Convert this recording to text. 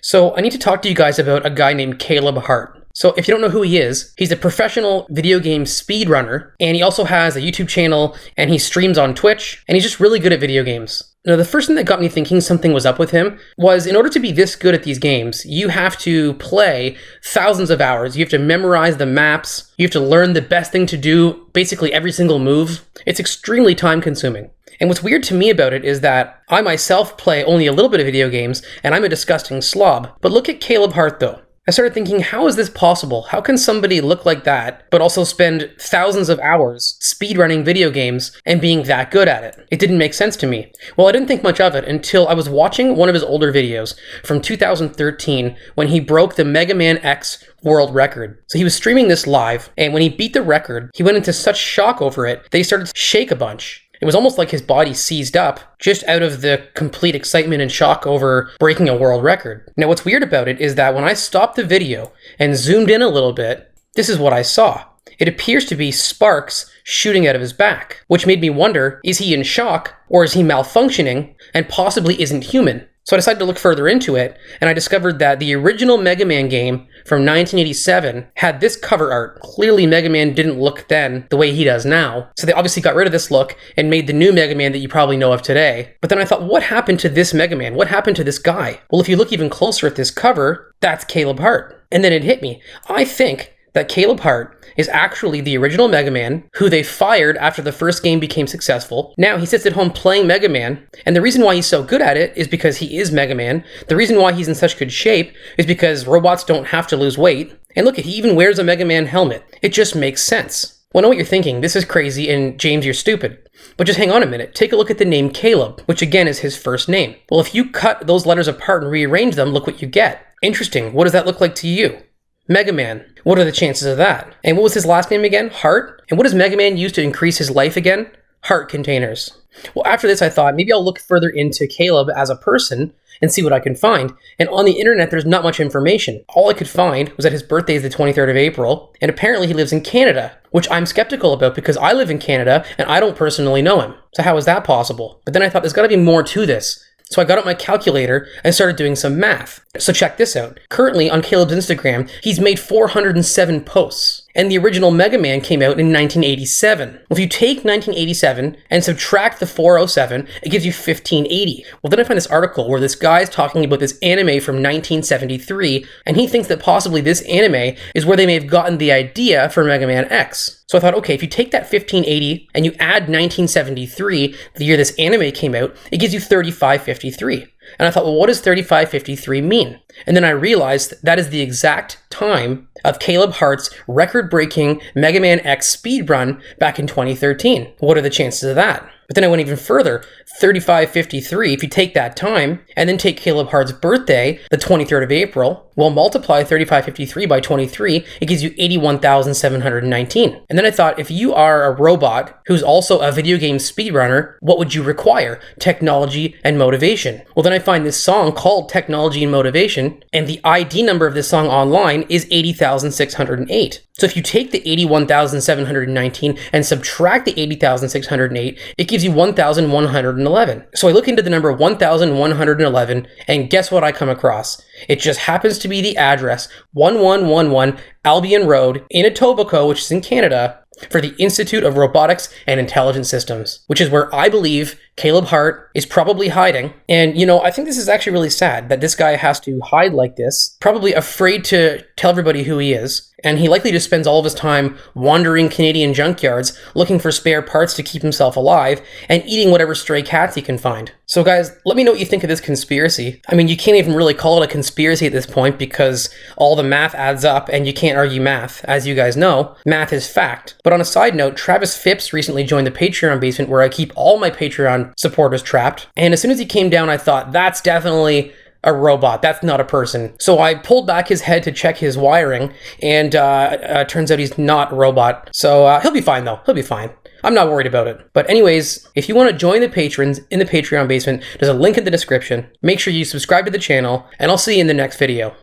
So I need to talk to you guys about a guy named Caleb Hart. So if you don't know who he is, he's a professional video game speedrunner, and he also has a YouTube channel, and he streams on Twitch, and he's just really good at video games. Now, the first thing that got me thinking something was up with him was, in order to be this good at these games, you have to play thousands of hours. You have to memorize the maps. You have to learn the best thing to do, basically every single move. It's extremely time consuming. And what's weird to me about it is that I myself play only a little bit of video games, and I'm a disgusting slob. But look at Caleb Hart, though. I started thinking, how is this possible? How can somebody look like that, but also spend thousands of hours speedrunning video games and being that good at it? It didn't make sense to me. Well, I didn't think much of it until I was watching one of his older videos from 2013 when he broke the megamanX world record. So he was streaming this live, and when he beat the record, he went into such shock over it that he started to shake a bunch. It was almost like his body seized up just out of the complete excitement and shock over breaking a world record. Now, what's weird about it is that when I stopped the video and zoomed in a little bit, this is what I saw. It appears to be sparks shooting out of his back, which made me wonder, is he in shock or is he malfunctioning and possibly isn't human? So I decided to look further into it, and I discovered that the original Mega Man game from 1987 had this cover art. Clearly, Mega Man didn't look then the way he does now, so they obviously got rid of this look and made the new Mega Man that you probably know of today. But then I thought, what happened to this Mega Man? What happened to this guy? Well, if you look even closer at this cover, that's Caleb Hart. And then it hit me. I think that Caleb Hart is actually the original Mega Man who they fired after the first game became successful. Now he sits at home playing Mega Man, and the reason why he's so good at it is because he is Mega Man. The reason why he's in such good shape is because robots don't have to lose weight. And look, he even wears a Mega Man helmet. It just makes sense. Well, I know what you're thinking. This is crazy, and James, you're stupid. But just hang on a minute. Take a look at the name Caleb, which again is his first name. Well, if you cut those letters apart and rearrange them, look what you get. Interesting. What does that look like to you? Mega Man. What are the chances of that? And what was his last name again? Hart? And what does Mega Man use to increase his life again? Heart containers. Well, after this, I thought maybe I'll look further into Caleb as a person and see what I can find. And on the internet, there's not much information. All I could find was that his birthday is the 23rd of April, and apparently he lives in Canada, which I'm skeptical about because I live in Canada and I don't personally know him. So how is that possible? But then I thought there's got to be more to this. So I got out my calculator and started doing some math. So check this out. Currently on Caleb's Instagram, he's made 407 posts. And the original Mega Man came out in 1987. Well, if you take 1987 and subtract the 407, it gives you 1580. Well, then I find this article where this guy is talking about this anime from 1973, and he thinks that possibly this anime is where they may have gotten the idea for Mega Man X. So I thought, okay, if you take that 1580 and you add 1973, the year this anime came out, it gives you 3553. And I thought, well, what does 3553 mean? And then I realized that is the exact time of Caleb Hart's record-breaking Mega Man X speedrun back in 2013. What are the chances of that? But then I went even further. 3553, if you take that time, and then take Caleb Hart's birthday, the 23rd of April, well, multiply 3553 by 23, it gives you 81,719. And then I thought, if you are a robot who's also a video game speedrunner, what would you require? Technology and motivation. Well, then I find this song called Technology and Motivation, and the ID number of this song online is 80,608. So if you take the 81,719 and subtract the 80,608, it gives you 1,111. So I look into the number 1,111, and guess what I come across? It just happens to be the address 1111 Albion Road in Etobicoke, which is in Canada, for the Institute of Robotics and Intelligent Systems, which is where I believe Caleb Hart is probably hiding. And, you know, I think this is actually really sad that this guy has to hide like this, probably afraid to tell everybody who he is. And he likely just spends all of his time wandering Canadian junkyards, looking for spare parts to keep himself alive, and eating whatever stray cats he can find. So guys, let me know what you think of this conspiracy. I mean, you can't even really call it a conspiracy at this point because all the math adds up and you can't argue math. As you guys know, math is fact. But on a side note, Travis Phipps recently joined the Patreon basement where I keep all my Patreon supporters trapped. And as soon as he came down, I thought, that's definitely a robot. That's not a person. So I pulled back his head to check his wiring, and turns out he's not a robot. So he'll be fine, though. He'll be fine. I'm not worried about it. But anyways, if you want to join the patrons in the Patreon basement, there's a link in the description. Make sure you subscribe to the channel, and I'll see you in the next video.